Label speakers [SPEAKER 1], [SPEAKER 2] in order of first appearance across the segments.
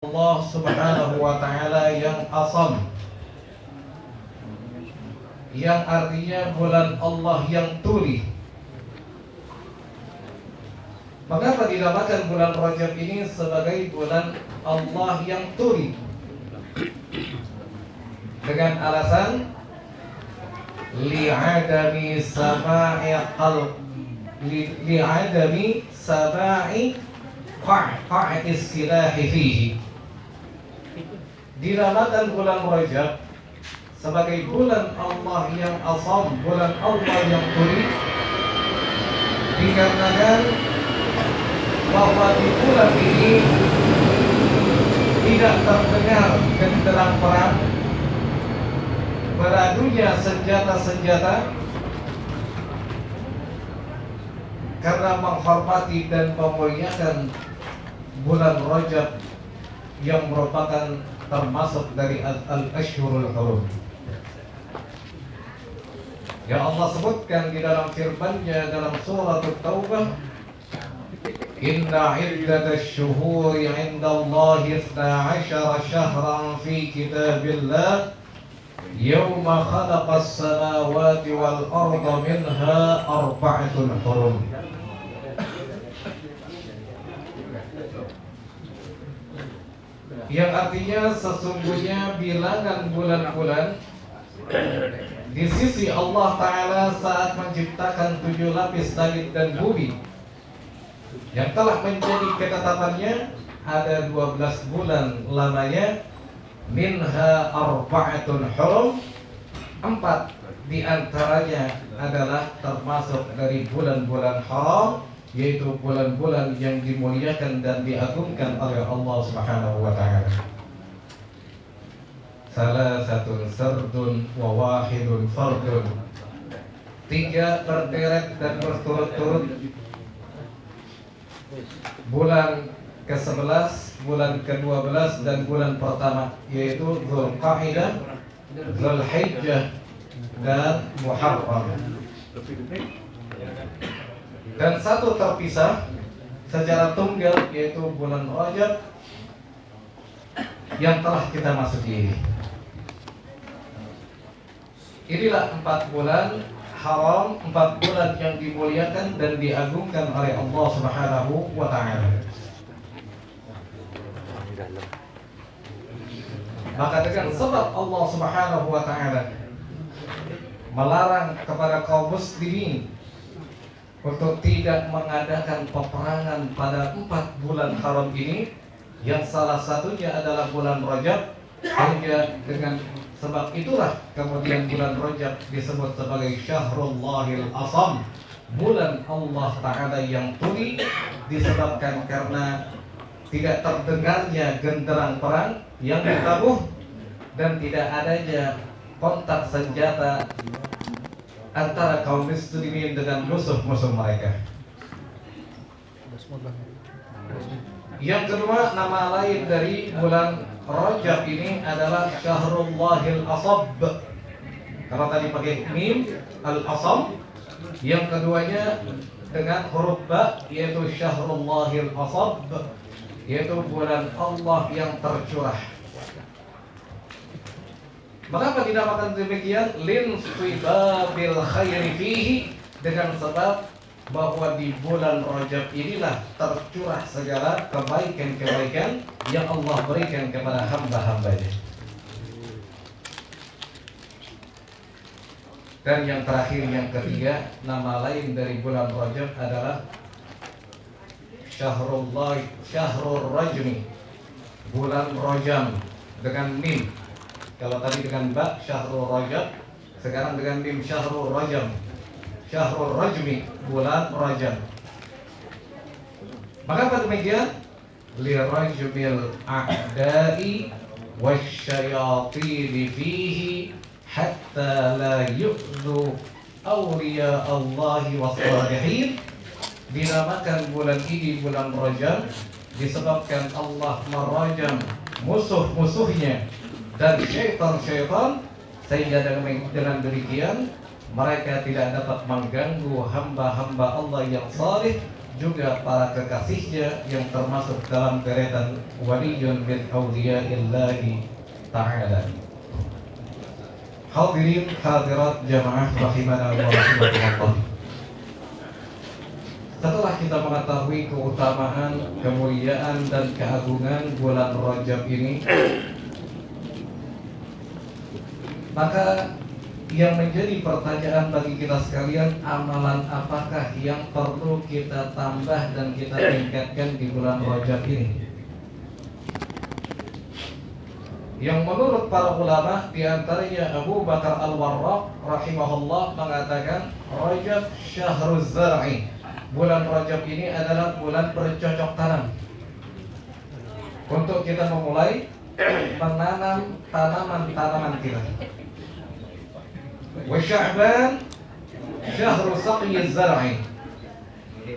[SPEAKER 1] Allah Subhanahu wa Ta'ala yang asam, yang artinya bulan Allah yang tuli. Mengapa dinamakan bulan Rajab ini sebagai bulan Allah yang tuli? Dengan alasan li'adami sama'i qa'qa'i silahi fihi. Dinamakan bulan Rajab sebagai bulan Allah yang asam, bulan Allah yang tuli, dikarenakan bahwa di bulan ini tidak terdengar genderang perang, beradunya senjata-senjata, karena menghormati dan memuliakan bulan Rajab yang merupakan termasuk dari al-Ashhurul Hurum. Ya Allah sebutkan di dalam firman-Nya dalam surah At-Taubah, Inna iddatash syuhuri 'indallahi 12 syahran fi kitabillah yawma khalaqas samawati wal arda minha arba'atun hurum. Yang artinya sesungguhnya bilangan bulan-bulan di sisi Allah Ta'ala saat menciptakan 7 lapis langit dan bumi, yang telah menjadi ketetapannya ada 12 bulan lamanya, minha arba'atun hurum, 4 diantaranya adalah termasuk dari bulan-bulan haram, yaitu bulan-bulan yang dimuliakan dan diagungkan oleh Allah Subhanahu wa Ta'ala. Salasatun sardun wa wahidun fardun, 3 berderet dan berturut-turut. Bulan ke-11, bulan ke-12 dan bulan pertama, yaitu Dzulqa'dah, Dzulhijjah dan Muharram. Dan 1 terpisah secara tunggal, yaitu bulan Rajab yang telah kita masuki ini. Inilah 4 bulan haram, 4 bulan yang dimuliakan dan diagungkan oleh Allah Subhanahu wa Ta'ala. Maka dengan sebab Allah Subhanahu wa Ta'ala melarang kepada kaum muslimin untuk tidak mengadakan peperangan pada 4 bulan haram ini, yang salah satunya adalah bulan Rajab, sehingga dengan sebab itulah kemudian bulan Rajab disebut sebagai Syahrullahil Asam, bulan Allah Ta'ala yang tuli, disebabkan karena tidak terdengarnya genderang perang yang ditabuh dan tidak adanya kontak senjata antara kaum muslimin dengan musuh-musuh mereka. Yang kedua, nama lain dari bulan Rajab ini adalah Syahrullahil Asab. Kalau tadi pakai mim, al-asam, yang keduanya dengan huruf ba, yaitu Syahrullahil Asab, yaitu bulan Allah yang tercurah. Mengapa dinamakan demikian? Linsibabil khairi fihi, dengan sebab bahwa di bulan Rajab inilah tercurah segala kebaikan-kebaikan yang Allah berikan kepada hamba-hambanya. Dan yang terakhir, yang ketiga, nama lain dari bulan Rajab adalah Syahrul Rajmi, bulan Rajam dengan mim. Kalau tadi dengan ba Syahrul Rajab, sekarang dengan mim Syahrul Rajam, Syahrul Rajmi, bulan Rajab. Maka demikian, li rajmil a'da'i wasyayatin fihi hatta la yu'dhu awliya Allahi wassalihin. Dinamakan bulan ini bulan Rajab disebabkan Allah merajam musuh-musuhnya dan syaitan-syaitan, sehingga dengan demikian mereka tidak dapat mengganggu hamba-hamba Allah yang saleh juga para kekasihnya yang termasuk dalam deretan waliyun min awliyaillahi ta'ala. Hadirin hadirat jamaah rahimana wa rahimakumullah. Setelah kita mengetahui keutamaan, kemuliaan dan keagungan bulan Rajab ini, maka yang menjadi pertanyaan bagi kita sekalian, amalan apakah yang perlu kita tambah dan kita tingkatkan di bulan Rajab ini? Yang menurut para ulama, diantaranya Abu Bakar Al-Warraq rahimahullah mengatakan, Rajab syahruz zar'i. Bulan Rajab ini adalah bulan bercocok tanam untuk kita memulai menanam tanaman-tanaman kita. Wa Sya'ban syahru saqyiz zar'i.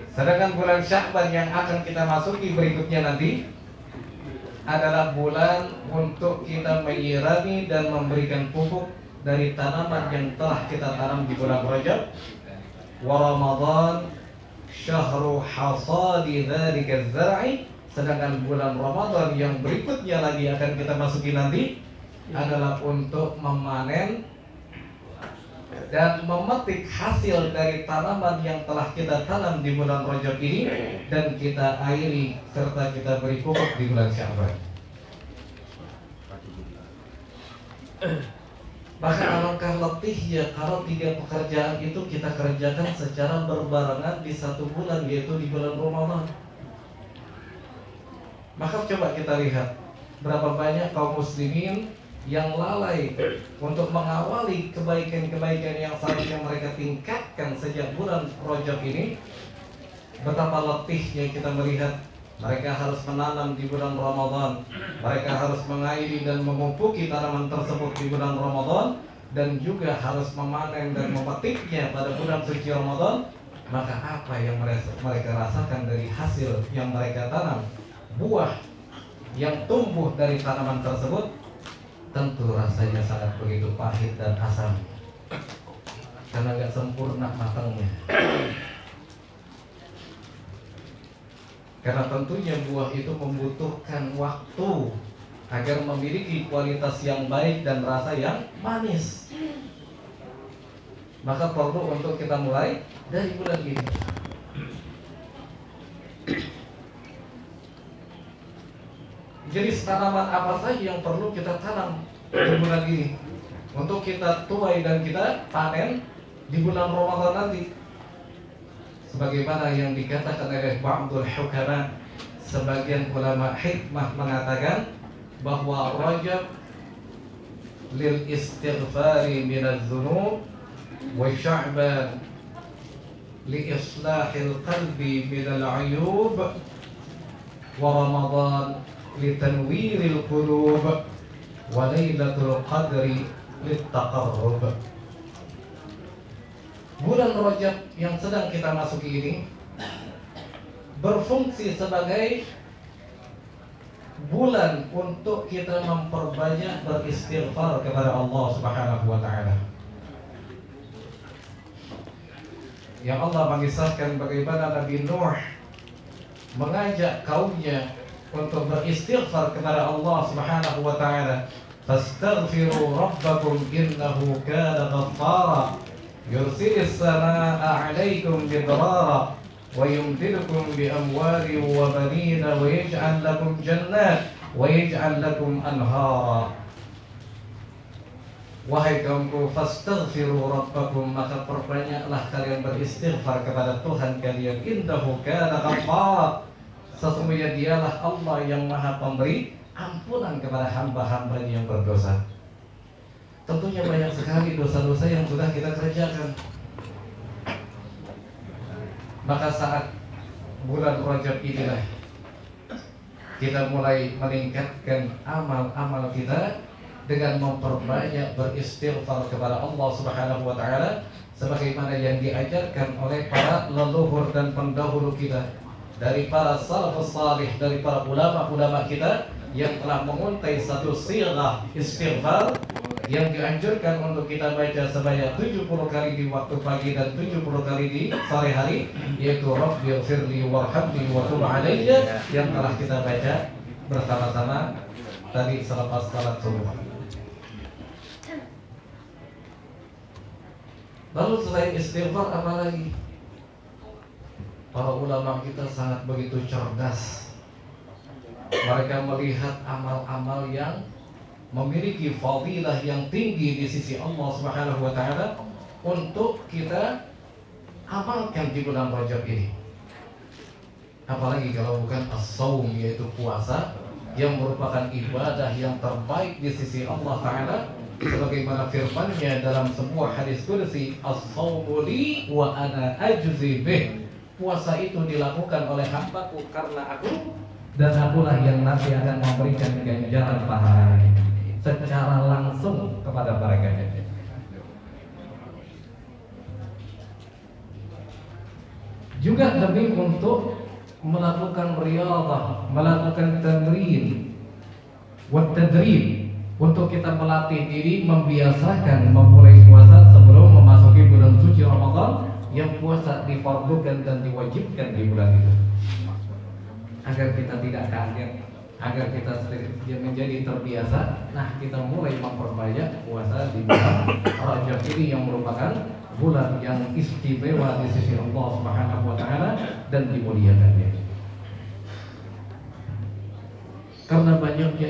[SPEAKER 1] Sedangkan bulan Sya'ban yang akan kita masuki berikutnya nanti adalah bulan untuk kita menyirami dan memberikan pupuk dari tanaman yang telah kita tanam di bulan Rajab. Wa Ramadan syahru hasadi dzalika zar'i. Sedangkan bulan Ramadan yang berikutnya lagi akan kita masuki nanti adalah untuk memanen dan memetik hasil dari tanaman yang telah kita tanam di bulan Rajab ini dan kita airi serta kita beri pupuk di bulan Sya'ban. Maka alangkah letihnya kalau 3 pekerjaan itu kita kerjakan secara berbarengan di satu bulan, yaitu di bulan Ramadan. Maka coba kita lihat berapa banyak kaum muslimin yang lalai untuk mengawali kebaikan-kebaikan yang seharusnya mereka tingkatkan sejak bulan Rajab ini. Betapa letihnya kita melihat mereka harus menanam di bulan Ramadan, mereka harus mengairi dan memupuki tanaman tersebut di bulan Ramadan, dan juga harus memanen dan memetiknya pada bulan suci Ramadan. Maka apa yang mereka rasakan dari hasil yang mereka tanam, buah yang tumbuh dari tanaman tersebut, tentu rasanya sangat begitu pahit dan asam karena gak sempurna matangnya. Karena tentunya buah itu membutuhkan waktu agar memiliki kualitas yang baik dan rasa yang manis. Maka perlu untuk kita mulai dari bulan ini. Jadi tanaman apa saja yang perlu kita tanam di bulan ini untuk kita tuai dan kita panen di bulan Ramadan nanti? Sebagaimana yang dikatakan oleh ba'dul hukama, sebagian ulama hikmah mengatakan bahwa Rajab lil istighfari minadz dzunub, wa Sya'ban li islahil qalbi minal 'uyub, wa Ramadan litanwiril qulub, wa lailatul qadri littaqarrub. Bulan Rajab yang sedang kita masuki ini berfungsi sebagai bulan untuk kita memperbanyak beristighfar kepada Allah Subhanahu wa taala. Yang Allah mengisahkan bagaimana Nabi Nuh mengajak kaumnya untuk beristighfar kepada Allah Subhanahu wa taala. Fastaghfiru rabbakum innahu kana ghaffara yursilis samaa'a 'alaikum midrara wa yumdidukum bi amwalin wa banina wa yaj'al lakum jannat wa yaj'al lakum anhara. Wahai kaumku, fastaghfiru rabbakum, maka perbanyaklah kalian beristighfar kepada Tuhan kalian. Innahu kana ghaffara, sesungguhnya dialah Allah yang maha pemberi ampunan kepada hamba-hambanya yang berdosa. Tentunya banyak sekali dosa-dosa yang sudah kita kerjakan. Maka saat bulan Rajab inilah kita mulai meningkatkan amal-amal kita dengan memperbanyak beristighfar kepada Allah Subhanahu wa taala sebagaimana yang diajarkan oleh para leluhur dan pendahulu kita, dari para salafus salih, dari para ulama-ulama kita yang telah menguntai satu sirah istighfar yang dianjurkan untuk kita baca sebanyak 70 kali di waktu pagi dan 70 kali di sore hari, yaitu Rabbighfirli warhamni wa tub alayya, yang telah kita baca bersama-sama tadi selepas salat subuh. Lalu selain istighfar apa lagi? Para ulama kita sangat begitu cerdas. Mereka melihat amal-amal yang memiliki fadilah yang tinggi di sisi Allah Subhanahu wa taala untuk kita amalkan di bulan Rajab ini. Apalagi kalau bukan as-shaum, yaitu puasa yang merupakan ibadah yang terbaik di sisi Allah taala, sebagaimana firman-Nya dalam sebuah hadis qudsi, as-shaumu li wa ana ajzi bih. Puasa itu dilakukan oleh hambaku karena aku, dan akulah yang nanti akan memberikan ganjaran pahala secara langsung kepada mereka. Juga demi untuk melakukan riyadhah, melakukan tamrin wa tadrib, untuk kita melatih diri, membiasakan memulai puasa sebelum memasuki bulan suci Ramadan, yang puasa difardukan dan diwajibkan di bulan itu, agar kita tidak kaget, agar kita menjadi terbiasa. Nah, kita mulai memperbanyak puasa di bulan Rajab ini yang merupakan bulan yang istimewa di sisi Allah Subhanahu wa taala dan dimuliakannya. Karena banyaknya